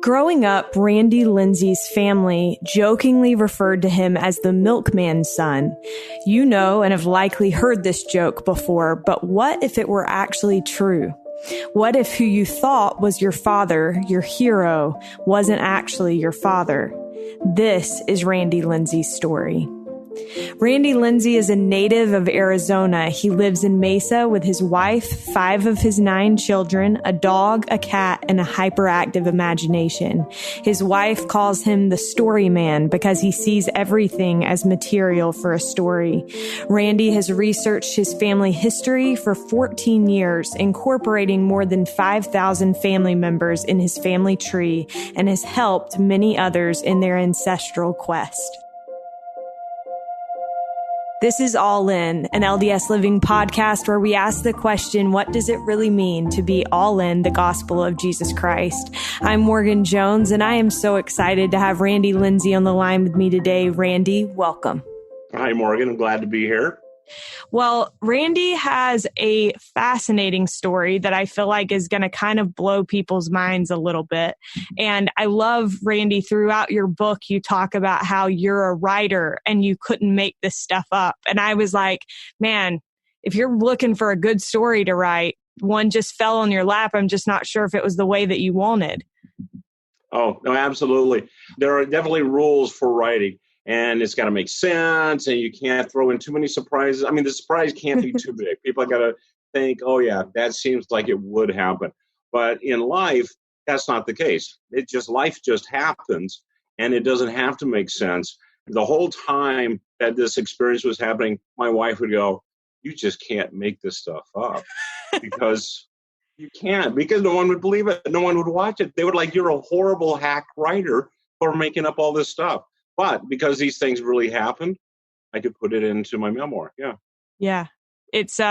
Growing up, Randy Lindsay's family jokingly referred to him as the milkman's son. You know and have likely heard this joke before, but what if it were actually true? What if who you thought was your father, your hero, wasn't actually your father? This is Randy Lindsay's story. Randy Lindsay is a native of Arizona. He lives in Mesa with his wife, 5 of his 9 children, a dog, a cat, and a hyperactive imagination. His wife calls him the story man because he sees everything as material for a story. Randy has researched his family history for 14 years, incorporating more than 5,000 family members in his family tree, and has helped many others in their ancestral quest. This is All In, an LDS Living podcast where we ask the question, what does it really mean to be all in the gospel of Jesus Christ? I'm Morgan Jones, and I am so excited to have Randy Lindsay on the line with me today. Randy, welcome. Hi, Morgan. I'm glad to be here. Well, Randy has a fascinating story that I feel like is going to kind of blow people's minds a little bit. And I love, Randy, throughout your book, you talk about how you're a writer and you couldn't make this stuff up. And I was like, man, if you're looking for a good story to write, one just fell on your lap. I'm just not sure if it was the way that you wanted. Oh, no, absolutely. There are definitely rules for writing. And it's got to make sense, and you can't throw in too many surprises. I mean, the surprise can't be too big. People got to think, oh, yeah, that seems like it would happen. But in life, that's not the case. Life just happens, and it doesn't have to make sense. The whole time that this experience was happening, my wife would go, you just can't make this stuff up because you can't, because no one would believe it. No one would watch it. They would like, you're a horrible hack writer for making up all this stuff. But because these things really happened, I could put it into my memoir. Yeah. Yeah. It's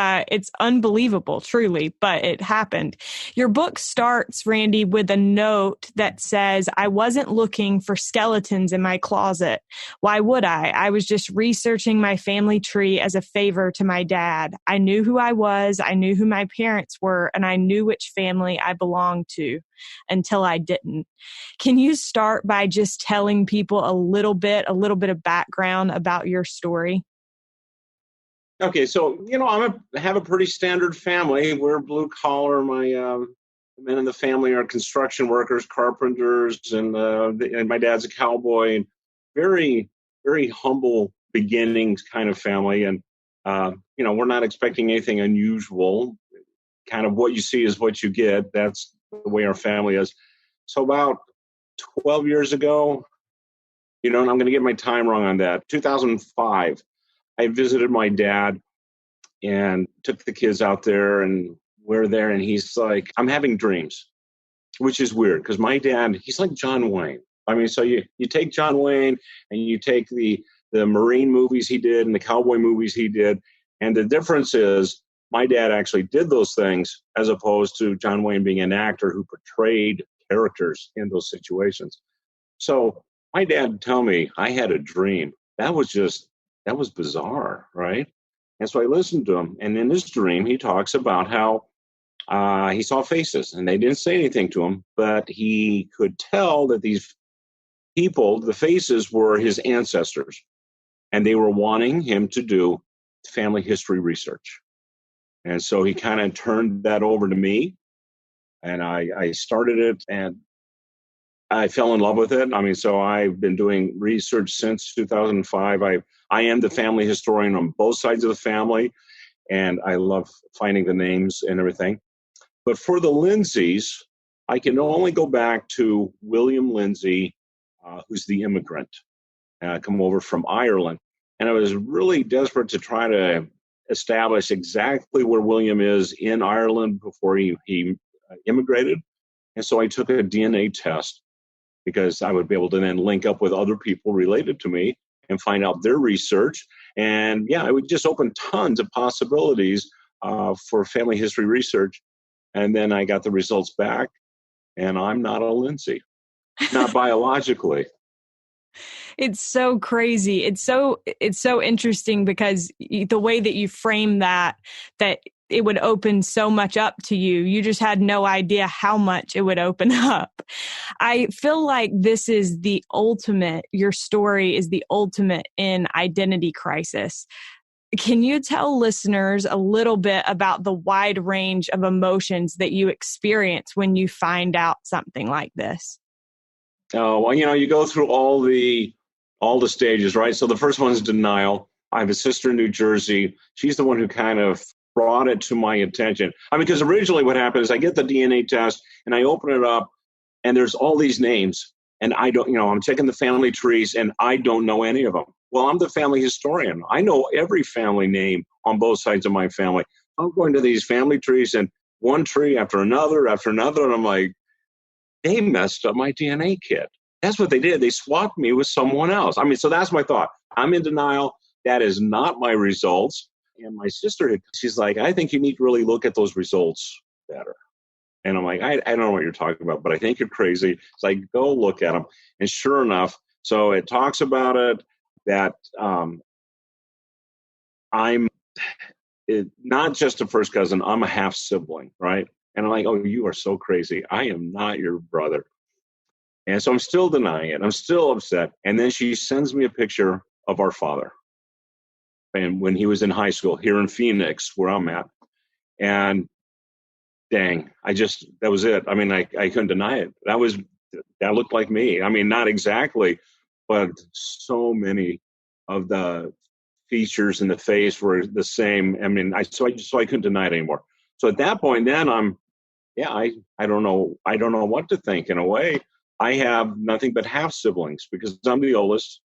unbelievable, truly, but it happened. Your book starts, Randy, with a note that says, I wasn't looking for skeletons in my closet. Why would I? I was just researching my family tree as a favor to my dad. I knew who I was. I knew who my parents were, and I knew which family I belonged to until I didn't. Can you start by just telling people a little bit of background about your story? Okay, so, I have a pretty standard family. We're blue collar. My men in the family are construction workers, carpenters, and my dad's a cowboy. And very, very humble beginnings kind of family. And, we're not expecting anything unusual. Kind of what you see is what you get. That's the way our family is. So about 12 years ago, and I'm going to get my time wrong on that, 2005, I visited my dad and took the kids out there, and we're there, and he's like, I'm having dreams, which is weird because my dad, he's like John Wayne. I mean, so you take John Wayne and you take the Marine movies he did and the cowboy movies he did, and the difference is my dad actually did those things as opposed to John Wayne being an actor who portrayed characters in those situations. So my dad would tell me I had a dream. That was bizarre, right? And so I listened to him. And in his dream, he talks about how he saw faces. And they didn't say anything to him, but he could tell that these people, the faces, were his ancestors. And they were wanting him to do family history research. And so he kind of turned that over to me. And I started it, and I fell in love with it. I mean, so I've been doing research since 2005. I am the family historian on both sides of the family, and I love finding the names and everything. But for the Lindsays, I can only go back to William Lindsay, who's the immigrant, come over from Ireland. And I was really desperate to try to establish exactly where William is in Ireland before he immigrated. And so I took a DNA test, because I would be able to then link up with other people related to me and find out their research. And yeah, it would just open tons of possibilities for family history research. And then I got the results back, and I'm not a Lindsay, not biologically. It's so crazy. It's so interesting because the way that you frame that it would open so much up to you. You just had no idea how much it would open up. I feel like this is the ultimate, your story is the ultimate in identity crisis. Can you tell listeners a little bit about the wide range of emotions that you experience when you find out something like this? Oh, well, you go through all the stages, right? So the first one is denial. I have a sister in New Jersey. She's the one who kind of brought it to my attention. I mean, because originally what happened is I get the DNA test and I open it up and there's all these names and I don't, I'm checking the family trees and I don't know any of them. Well, I'm the family historian. I know every family name on both sides of my family. I'm going to these family trees and one tree after another, and I'm like, they messed up my DNA kit. That's what they did. They swapped me with someone else. I mean, so that's my thought. I'm in denial. That is not my results. And my sister, she's like, I think you need to really look at those results better. And I'm like, I don't know what you're talking about, but I think you're crazy. It's like, go look at them. And sure enough, so it talks about it that I'm not just a first cousin, I'm a half sibling, right? And I'm like, oh, you are so crazy. I am not your brother. And so I'm still denying it. I'm still upset. And then she sends me a picture of our father. And when he was in high school here in Phoenix, where I'm at. And dang, that was it. I mean, I couldn't deny it. That looked like me. I mean, not exactly, but so many of the features in the face were the same. I mean, so I couldn't deny it anymore. So at that point, then I don't know what to think. In a way, I have nothing but half siblings because I'm the oldest.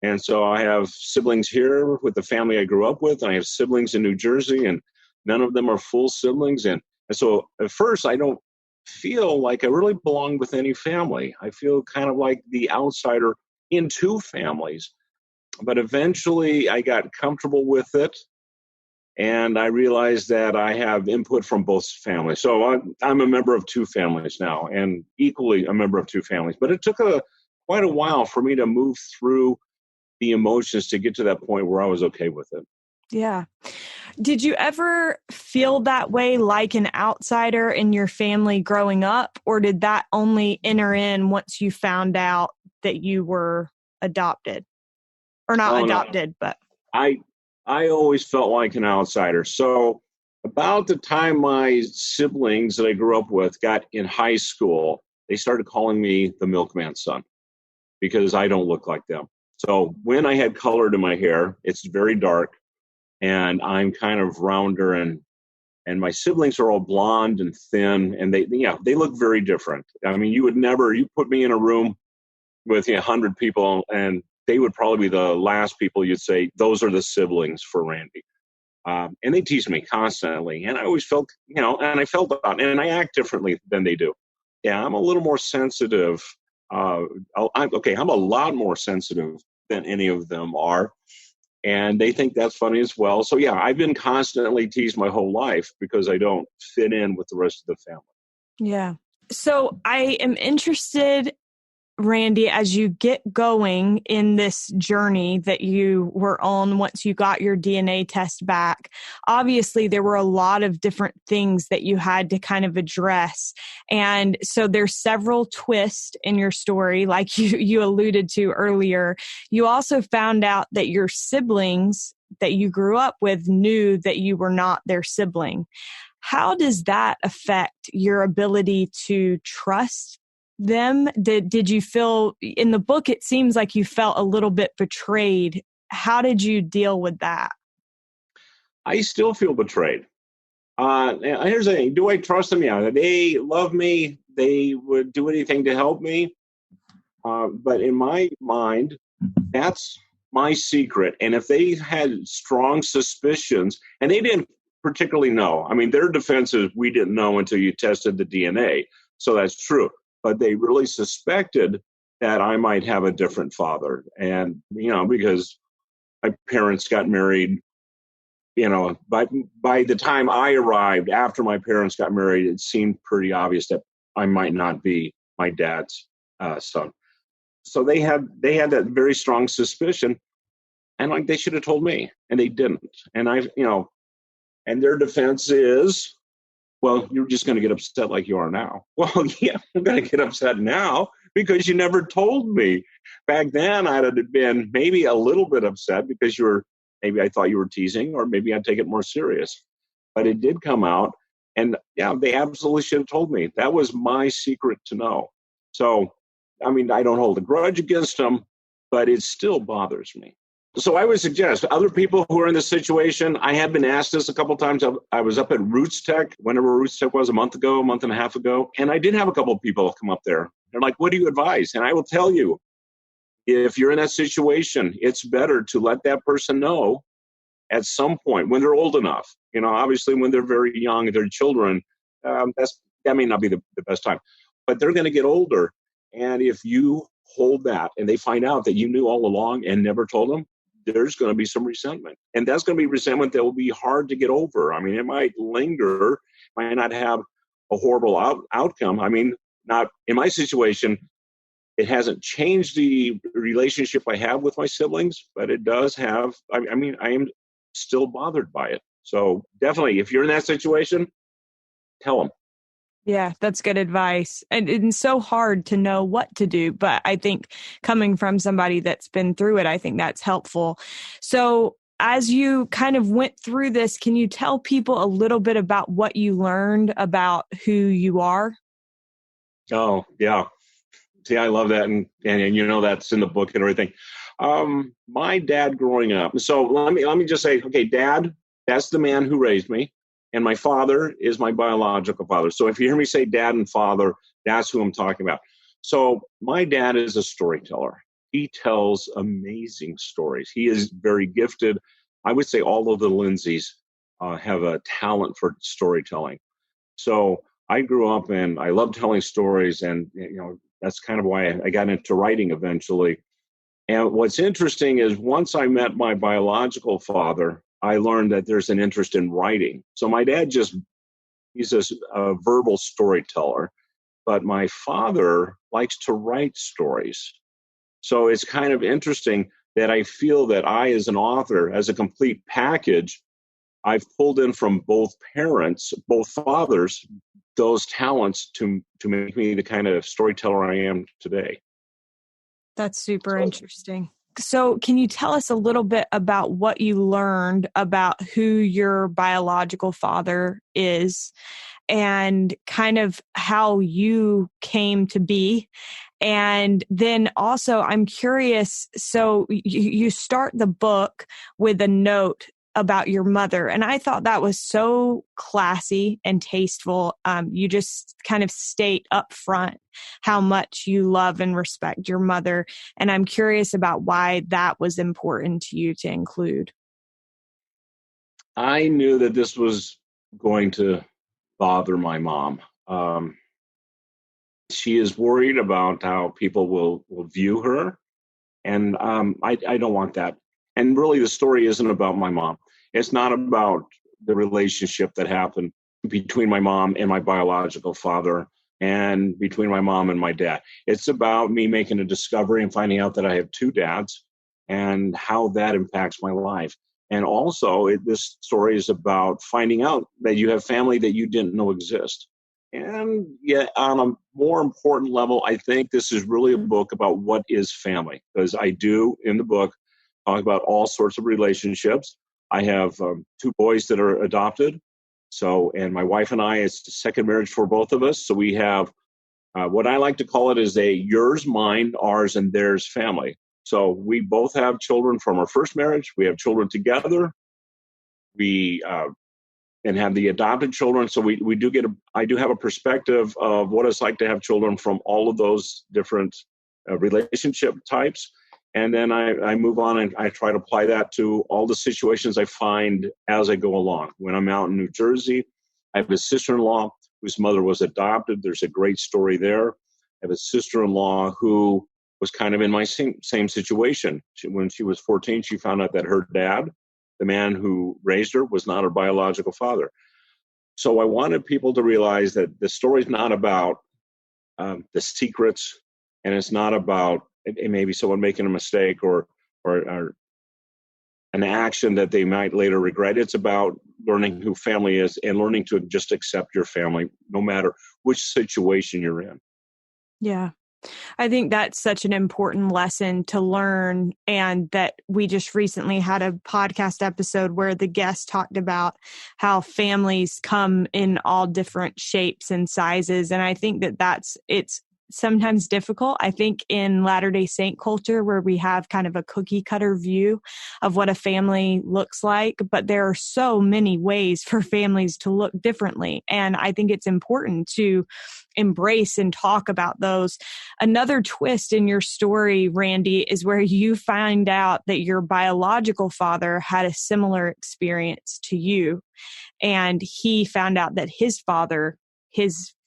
And so I have siblings here with the family I grew up with, and I have siblings in New Jersey, and none of them are full siblings. And so at first, I don't feel like I really belong with any family. I feel kind of like the outsider in two families. But eventually, I got comfortable with it, and I realized that I have input from both families. So I'm a member of two families now, and equally a member of two families. But it took quite a while for me to move through the emotions to get to that point where I was okay with it. Yeah. Did you ever feel that way like an outsider in your family growing up, or did that only enter in once you found out that you were adopted? Or not adopted, but... I always felt like an outsider. So about the time my siblings that I grew up with got in high school, they started calling me the milkman's son because I don't look like them. So when I had color to my hair, it's very dark, and I'm kind of rounder, and my siblings are all blonde and thin, and they look very different. I mean, you put me in a room with 100 people, and they would probably be the last people you'd say, those are the siblings for Randy. And they tease me constantly, and I always felt, and I felt that, and I act differently than they do. Yeah, I'm a little more sensitive. I'm a lot more sensitive than any of them are. And they think that's funny as well. So yeah, I've been constantly teased my whole life because I don't fit in with the rest of the family. Yeah. So I am interested, Randy, as you get going in this journey that you were on once you got your DNA test back, obviously there were a lot of different things that you had to kind of address. And so there's several twists in your story, like you alluded to earlier. You also found out that your siblings that you grew up with knew that you were not their sibling. How does that affect your ability to trust them? Did you feel, in the book, it seems like you felt a little bit betrayed. How did you deal with that? I still feel betrayed. Here's the thing. Do I trust them? Yeah. They love me. They would do anything to help me. But in my mind, that's my secret. And if they had strong suspicions, and they didn't particularly know, I mean, their defense is we didn't know until you tested the DNA. So that's true. But they really suspected that I might have a different father. And, because my parents got married, by the time I arrived, after my parents got married, it seemed pretty obvious that I might not be my dad's son. So they had that very strong suspicion, and like they should have told me, and they didn't. And And their defense is, well, you're just going to get upset like you are now. Well, yeah, I'm going to get upset now because you never told me. Back then, I'd have been maybe a little bit upset because maybe I thought you were teasing, or maybe I'd take it more serious. But it did come out. And yeah, they absolutely should have told me. That was my secret to know. So, I mean, I don't hold a grudge against them, but it still bothers me. So I would suggest other people who are in this situation, I have been asked this a couple of times. I was up at Roots Tech, whenever Roots Tech was, a month and a half ago, and I did have a couple of people come up there. They're like, what do you advise? And I will tell you, if you're in that situation, it's better to let that person know at some point when they're old enough. Obviously when they're very young, they're children, that may not be the best time. But they're going to get older. And if you hold that and they find out that you knew all along and never told them, there's going to be some resentment. And that's going to be resentment that will be hard to get over. I mean, it might linger, might not have a horrible outcome. I mean, not in my situation, it hasn't changed the relationship I have with my siblings, but it does have, I am still bothered by it. So definitely, if you're in that situation, tell them. Yeah, that's good advice. And it's so hard to know what to do. But I think coming from somebody that's been through it, I think that's helpful. So as you kind of went through this, can you tell people a little bit about what you learned about who you are? Oh, yeah. See, I love that. And that's in the book and everything. My dad growing up. So let me just say, okay, Dad, that's the man who raised me. And my father is my biological father. So if you hear me say dad and father, that's who I'm talking about. So my dad is a storyteller. He tells amazing stories. He is very gifted. I would say all of the Lindsays have a talent for storytelling. So I grew up and I love telling stories. And, that's kind of why I got into writing eventually. And what's interesting is once I met my biological father, I learned that there's an interest in writing. So my dad he's a verbal storyteller, but my father likes to write stories. So it's kind of interesting that I feel that I, as an author, as a complete package, I've pulled in from both parents, both fathers, those talents to make me the kind of storyteller I am today. That's super interesting. So can you tell us a little bit about what you learned about who your biological father is and kind of how you came to be? And then also I'm curious, so you start the book with a note about your mother. And I thought that was so classy and tasteful. You just kind of state up front how much you love and respect your mother. And I'm curious about why that was important to you to include. I knew that this was going to bother my mom. She is worried about how people will view her. And I don't want that. And really, the story isn't about my mom. It's not about the relationship that happened between my mom and my biological father and between my mom and my dad. It's about me making a discovery and finding out that I have two dads and how that impacts my life. And also, this story is about finding out that you have family that you didn't know exist. And yet, on a more important level, I think this is really a book about what is family. Because I do, in the book, talk about all sorts of relationships. I have two boys that are adopted. So, and my wife and I, it's the second marriage for both of us. So we have what I like to call it is a yours, mine, ours, and theirs family. So we both have children from our first marriage. We have children together. We and have the adopted children. So we do I do have a perspective of what it's like to have children from all of those different relationship types. And then I move on and I try to apply that to all the situations I find as I go along. When I'm out in New Jersey, I have a sister-in-law whose mother was adopted. There's a great story there. I have a sister-in-law who was kind of in my same situation. When she was 14, she found out that her dad, the man who raised her, was not her biological father. So I wanted people to realize that the story is not about the secrets, and it's not about maybe someone making a mistake or an action that they might later regret. It's about learning who family is and learning to just accept your family, no matter which situation you're in. Yeah. I think that's such an important lesson to learn, and that we just recently had a podcast episode where the guest talked about how families come in all different shapes and sizes. And I think that it's sometimes difficult. I think in Latter-day Saint culture, where we have kind of a cookie cutter view of what a family looks like, but there are so many ways for families to look differently. And I think it's important to embrace and talk about those. Another twist in your story, Randy, is where you find out that your biological father had a similar experience to you. And he found out that his father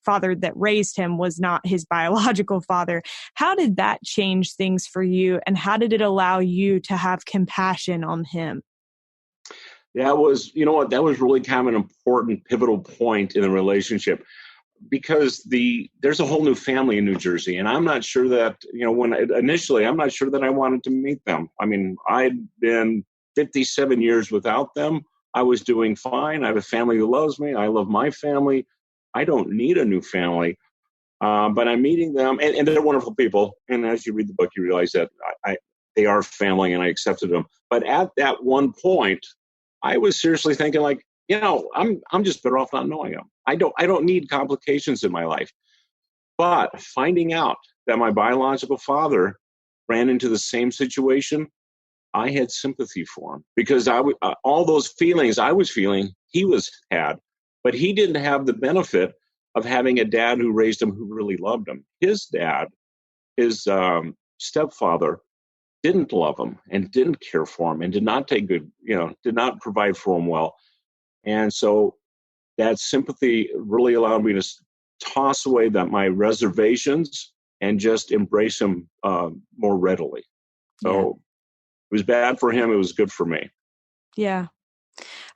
that raised him was not his biological father. How did that change things for you? And how did it allow you to have compassion on him? That was, that was really kind of an important pivotal point in the relationship, because there's a whole new family in New Jersey. And I'm not sure that, I'm not sure that I wanted to meet them. I mean, I'd been 57 years without them. I was doing fine. I have a family who loves me. I love my family. I don't need a new family, but I'm meeting them, and they're wonderful people. And as you read the book, you realize that they are family, and I accepted them. But at that one point, I was seriously thinking, like, I'm just better off not knowing them. I don't need complications in my life. But finding out that my biological father ran into the same situation, I had sympathy for him, because all those feelings I was feeling, he had. But he didn't have the benefit of having a dad who raised him, who really loved him. His dad, his stepfather, didn't love him and didn't care for him and did not did not provide for him well. And so that sympathy really allowed me to toss away my reservations and just embrace him more readily. So It was bad for him. It was good for me. Yeah.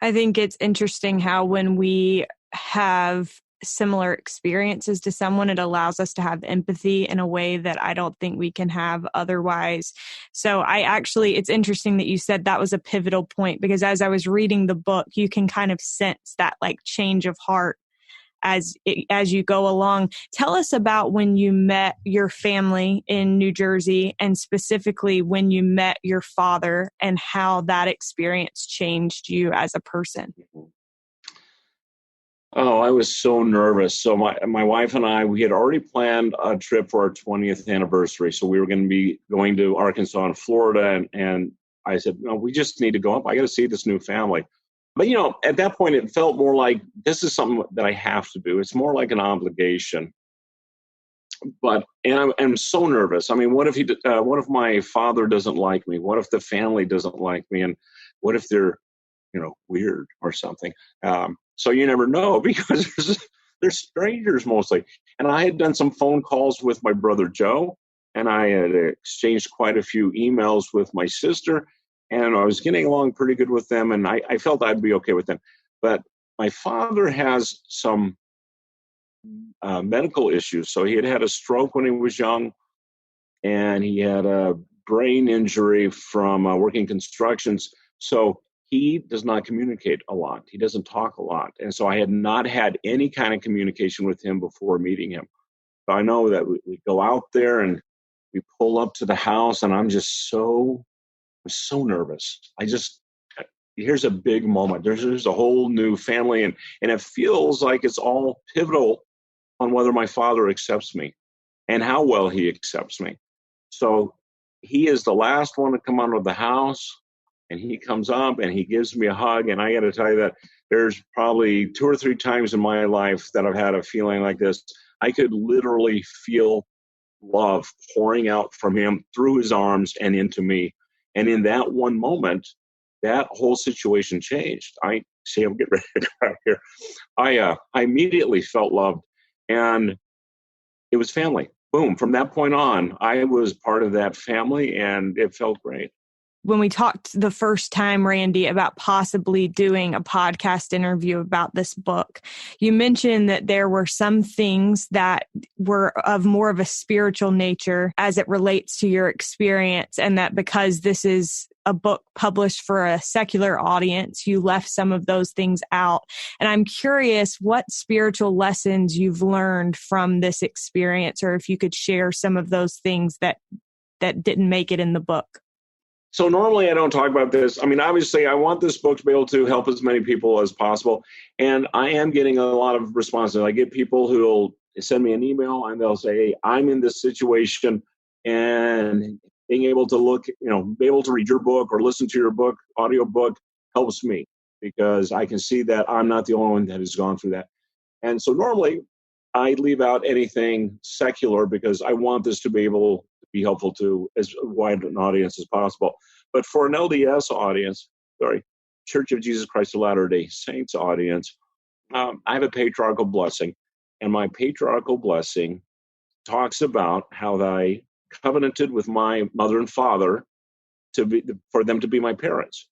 I think it's interesting how when we have similar experiences to someone, it allows us to have empathy in a way that I don't think we can have otherwise. So it's interesting that you said that was a pivotal point, because as I was reading the book, you can kind of sense that like change of heart as you go along. Tell us about when you met your family in New Jersey, and specifically when you met your father, and how that experience changed you as a person. Oh, I was so nervous. So my wife and I, we had already planned a trip for our 20th anniversary. So we were going to be going to Arkansas and Florida. And I said, no, we just need to go up. I got to see this new family. But, at that point, it felt more like this is something that I have to do. It's more like an obligation. And I'm so nervous. I mean, what if my father doesn't like me? What if the family doesn't like me? And what if they're, weird or something? So you never know, because they're strangers mostly. And I had done some phone calls with my brother Joe, and I had exchanged quite a few emails with my sister. And I was getting along pretty good with them, and I felt I'd be okay with them. But my father has some medical issues. So he had a stroke when he was young, and he had a brain injury from working constructions. So he does not communicate a lot. He doesn't talk a lot. And so I had not had any kind of communication with him before meeting him. So I know that we go out there and we pull up to the house, and I'm so nervous. Here's a big moment. There's a whole new family, and it feels like it's all pivotal on whether my father accepts me and how well he accepts me. So he is the last one to come out of the house, and he comes up and he gives me a hug. And I got to tell you that there's probably 2 or 3 times in my life that I've had a feeling like this. I could literally feel love pouring out from him through his arms and into me. And in that one moment, that whole situation changed. I'm getting ready to cry here. I immediately felt loved, and it was family. Boom. From that point on, I was part of that family, and it felt great. When we talked the first time, Randy, about possibly doing a podcast interview about this book, you mentioned that there were some things that were of more of a spiritual nature as it relates to your experience, and that because this is a book published for a secular audience. You left some of those things out. And I'm curious what spiritual lessons you've learned from this experience, or if you could share some of those things that didn't make it in the book. So normally I don't talk about this. I mean, obviously I want this book to be able to help as many people as possible. And I am getting a lot of responses. I get people who will send me an email and they'll say, hey, I'm in this situation, and being able to look, be able to read your book or listen to your book, audio book, helps me because I can see that I'm not the only one that has gone through that. And so normally I leave out anything secular because I want this to be able to be helpful to as wide an audience as possible. But for an LDS audience, Church of Jesus Christ of Latter-day Saints audience, I have a patriarchal blessing. And my patriarchal blessing talks about how I covenanted with my mother and father for them to be my parents.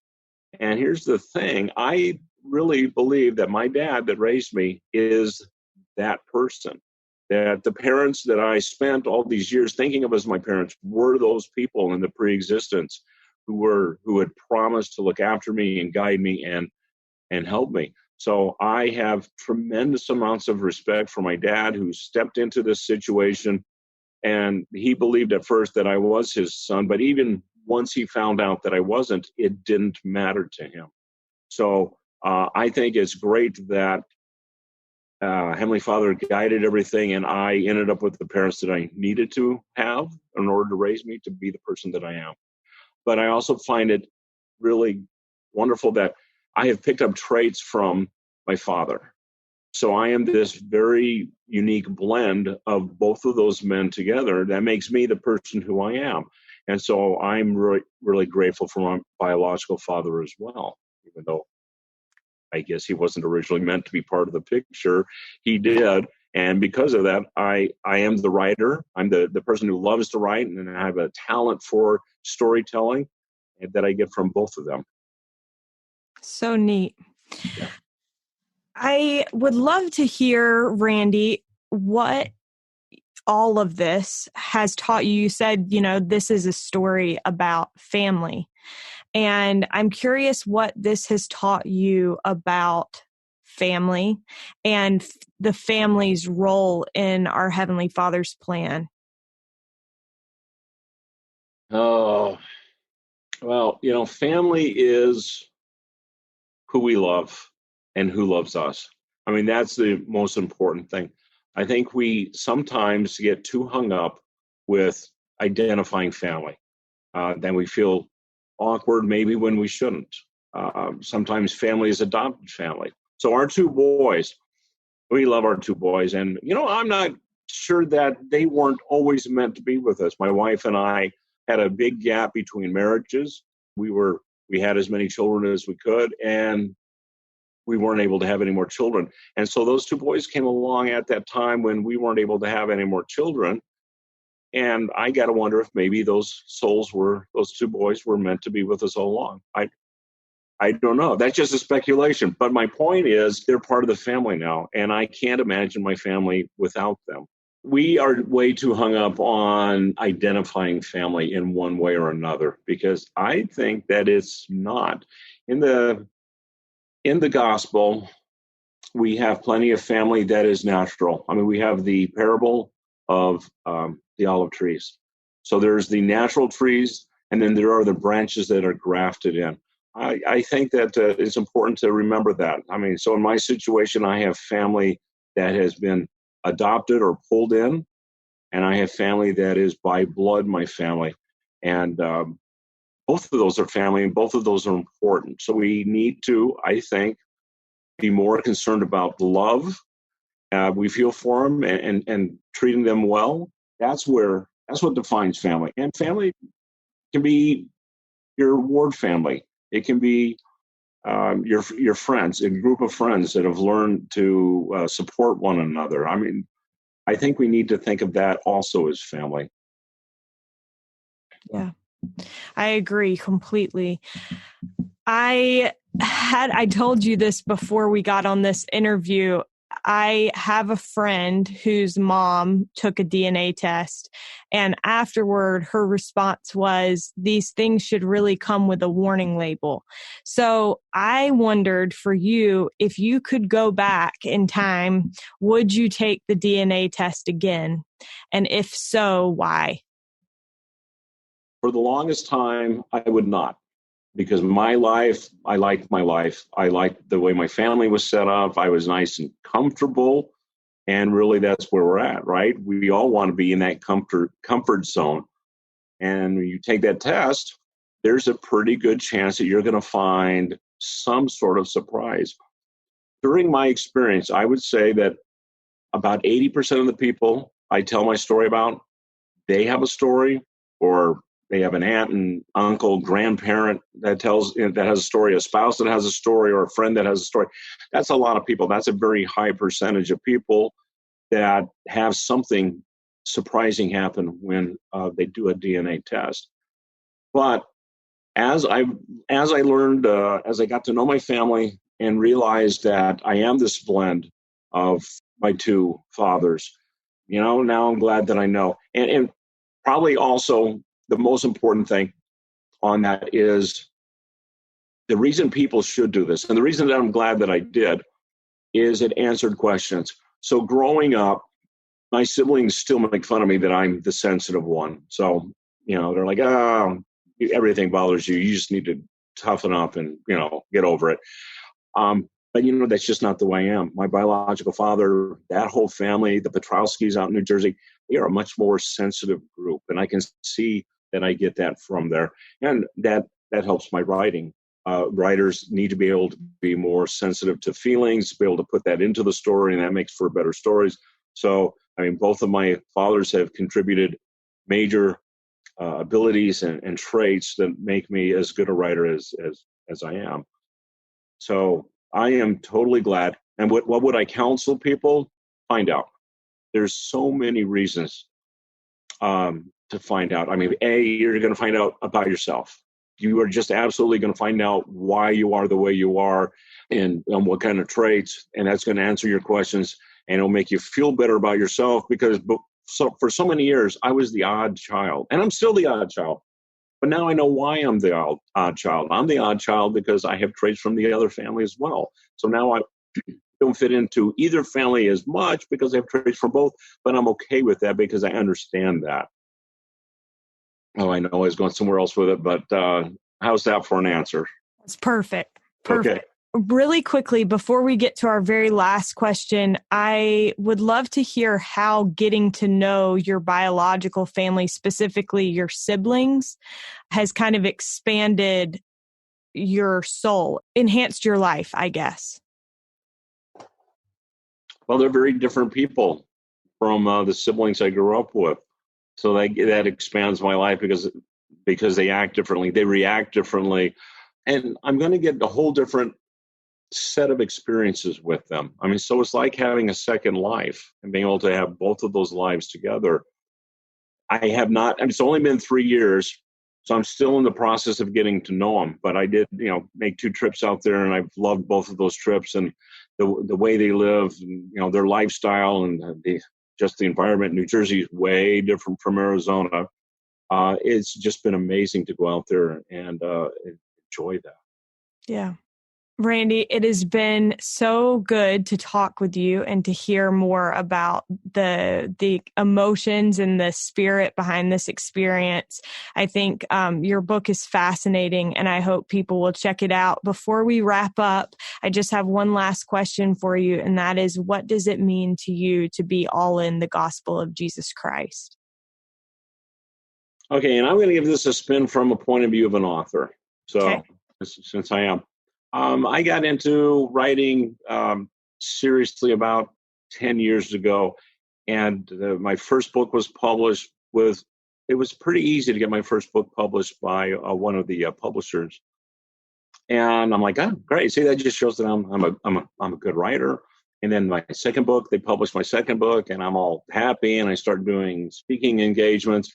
And here's the thing. I really believe that my dad that raised me is that person, that the parents that I spent all these years thinking of as my parents were those people in the pre-existence who had promised to look after me and guide me and help me. So I have tremendous amounts of respect for my dad who stepped into this situation, and he believed at first that I was his son, but even once he found out that I wasn't, it didn't matter to him. So I think it's great that Heavenly Father guided everything, and I ended up with the parents that I needed to have in order to raise me to be the person that I am. But I also find it really wonderful that I have picked up traits from my father. So I am this very unique blend of both of those men together that makes me the person who I am. And so I'm really, really grateful for my biological father as well, even though I guess he wasn't originally meant to be part of the picture. He did. And because of that, I am the writer. I'm the person who loves to write, and I have a talent for storytelling that I get from both of them. So neat. Yeah. I would love to hear, Randy, what all of this has taught you. You said, this is a story about family. And I'm curious what this has taught you about family and the family's role in our Heavenly Father's plan. Oh, well, family is who we love and who loves us. I mean, that's the most important thing. I think we sometimes get too hung up with identifying family. Then we feel awkward maybe when we shouldn't. Sometimes family is adopted family. So our two boys, we love our two boys. And, I'm not sure that they weren't always meant to be with us. My wife and I had a big gap between marriages. We had as many children as we could, and we weren't able to have any more children. And so those two boys came along at that time when we weren't able to have any more children. And I got to wonder if maybe those two boys were meant to be with us all along. I don't know. That's just a speculation. But my point is they're part of the family now, and I can't imagine my family without them. We are way too hung up on identifying family in one way or another, because I think that it's not. In the gospel, we have plenty of family that is natural. I mean, we have the parable of the olive trees. So there's the natural trees, and then there are the branches that are grafted in. I think that it's important to remember that. I mean, so in my situation, I have family that has been adopted or pulled in, and I have family that is by blood my family. And both of those are family, and both of those are important. So we need to, I think, be more concerned about love. We feel for them and treating them well. That's what defines family. And family can be your ward family. It can be your friends, a group of friends that have learned to support one another. I mean, I think we need to think of that also as family. Yeah, I agree completely. I told you this before we got on this interview. I have a friend whose mom took a DNA test, and afterward, her response was, these things should really come with a warning label. So I wondered for you, if you could go back in time, would you take the DNA test again? And if so, why? For the longest time, I would not, because my life, I liked my life. I liked the way my family was set up. I was nice and comfortable. And really, that's where we're at, right? We all want to be in that comfort zone. And when you take that test, there's a pretty good chance that you're going to find some sort of surprise. During my experience, I would say that about 80% of the people I tell my story about, they have a story, or they have an aunt and uncle, grandparent that has a story, a spouse that has a story, or a friend that has a story. That's a lot of people. That's a very high percentage of people that have something surprising happen when they do a DNA test. But as I learned, as I got to know my family and realized that I am this blend of my two fathers, now I'm glad that I know. And probably also the most important thing on that is the reason people should do this, and the reason that I'm glad that I did, is it answered questions. So growing up, my siblings still make fun of me that I'm the sensitive one. So, they're like, oh, everything bothers you. You just need to toughen up and, get over it. But, that's just not the way I am. My biological father, that whole family, the Petrowskis out in New Jersey, they are a much more sensitive group. And I can see that I get that from there. And that helps my writing. Writers need to be able to be more sensitive to feelings, be able to put that into the story, and that makes for better stories. So, both of my fathers have contributed major abilities and traits that make me as good a writer as I am. So I am totally glad. And what would I counsel people? Find out. There's so many reasons to find out. You're going to find out about yourself. You are just absolutely going to find out why you are the way you are, and what kind of traits, and that's going to answer your questions, and it'll make you feel better about yourself, because for so many years, I was the odd child, and I'm still the odd child. But now I know why I'm the odd child. I'm the odd child because I have traits from the other family as well. So now I don't fit into either family as much because I have traits from both, but I'm okay with that because I understand that. Oh, I know I was going somewhere else with it, but how's that for an answer? That's perfect. Perfect. Okay. Really quickly, before we get to our very last question, I would love to hear how getting to know your biological family, specifically your siblings, has kind of expanded your soul, enhanced your life, I guess. Well, they're very different people from the siblings I grew up with. So that expands my life because they act differently, they react differently, and I'm going to get a whole different set of experiences with them. So it's like having a second life and being able to have both of those lives together. I have not, it's only been 3 years, so I'm still in the process of getting to know them, but I did, make 2 trips out there, and I've loved both of those trips, and the way they live, and, their lifestyle, and just the environment. New Jersey is way different from Arizona. It's just been amazing to go out there and enjoy that. Yeah. Randy, it has been so good to talk with you and to hear more about the emotions and the spirit behind this experience. I think your book is fascinating, and I hope people will check it out. Before we wrap up, I just have one last question for you, and that is, what does it mean to you to be all in the gospel of Jesus Christ? Okay, and I'm going to give this a spin from a point of view of an author. So, okay. Since I am. I got into writing seriously about 10 years ago, and my first book was published it was pretty easy to get my first book published by one of the publishers. And I'm like, oh, great. See, that just shows that I'm a good writer. And then my second book, they published my second book, and I'm all happy, and I start doing speaking engagements.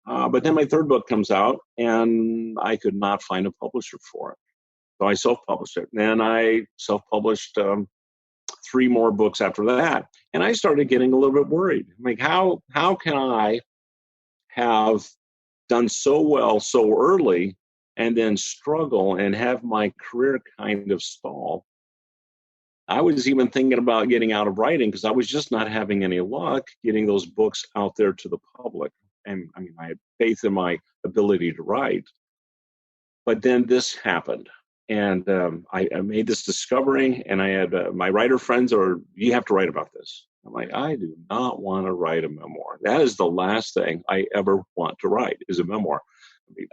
But then my third book comes out, and I could not find a publisher for it. So I self-published it. And I self-published 3 more books after that. And I started getting a little bit worried. I'm like, how can I have done so well so early and then struggle and have my career kind of stall? I was even thinking about getting out of writing because I was just not having any luck getting those books out there to the public. And I mean, I had faith in my ability to write. But then this happened. And I made this discovery, and I had my writer friends you have to write about this. I'm like, I do not want to write a memoir. That is the last thing I ever want to write is a memoir.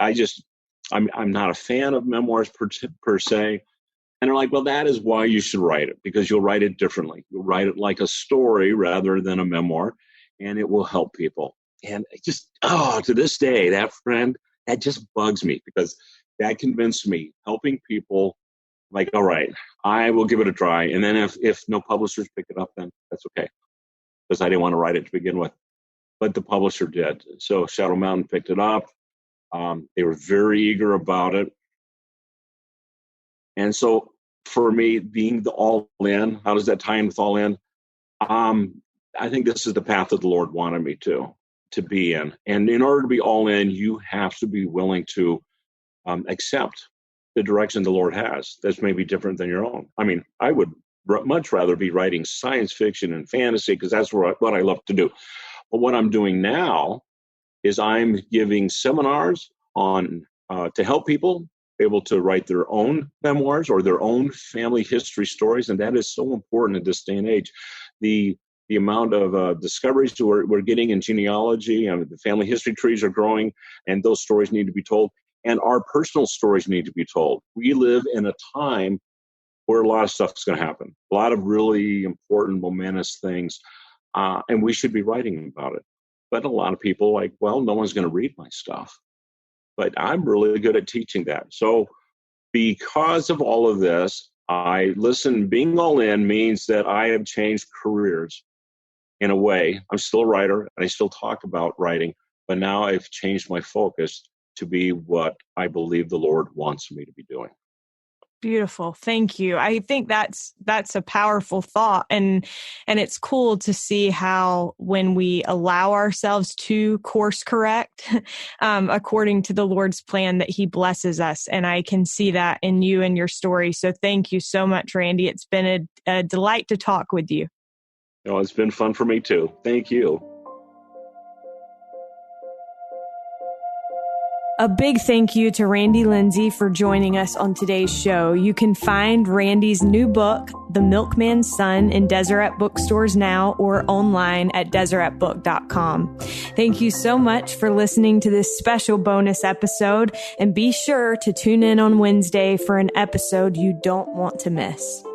I mean, I'm not a fan of memoirs per se. And they're like, well, that is why you should write it, because you'll write it differently. You'll write it like a story rather than a memoir, and it will help people. And it just, to this day, that just bugs me because that convinced me, helping people, like, all right, I will give it a try. And then if no publishers pick it up, then that's okay, because I didn't want to write it to begin with. But the publisher did. So Shadow Mountain picked it up. They were very eager about it. And so for me, being the all in, how does that tie in with all in? I think this is the path that the Lord wanted me to be in. And in order to be all in, you have to be willing to accept the direction the Lord has. That's maybe different than your own. I mean, I would much rather be writing science fiction and fantasy because that's what I love to do. But what I'm doing now is I'm giving seminars on to help people be able to write their own memoirs or their own family history stories, and that is so important in this day and age. The amount of discoveries we're getting in genealogy, and the family history trees are growing, and those stories need to be told. And our personal stories need to be told. We live in a time where a lot of stuff is going to happen, a lot of really important, momentous things, and we should be writing about it. But a lot of people are like, well, no one's going to read my stuff. But I'm really good at teaching that. So because of all of this, being all in means that I have changed careers in a way. I'm still a writer, and I still talk about writing, but now I've changed my focus to be what I believe the Lord wants me to be doing. Beautiful. Thank you. I think that's a powerful thought. And it's cool to see how when we allow ourselves to course correct according to the Lord's plan, that He blesses us. And I can see that in you and your story. So thank you so much, Randy. It's been a delight to talk with you. Oh, it's been fun for me too. Thank you. A big thank you to Randy Lindsay for joining us on today's show. You can find Randy's new book, The Milkman's Son, in Deseret bookstores now or online at deseretbook.com. Thank you so much for listening to this special bonus episode, and be sure to tune in on Wednesday for an episode you don't want to miss.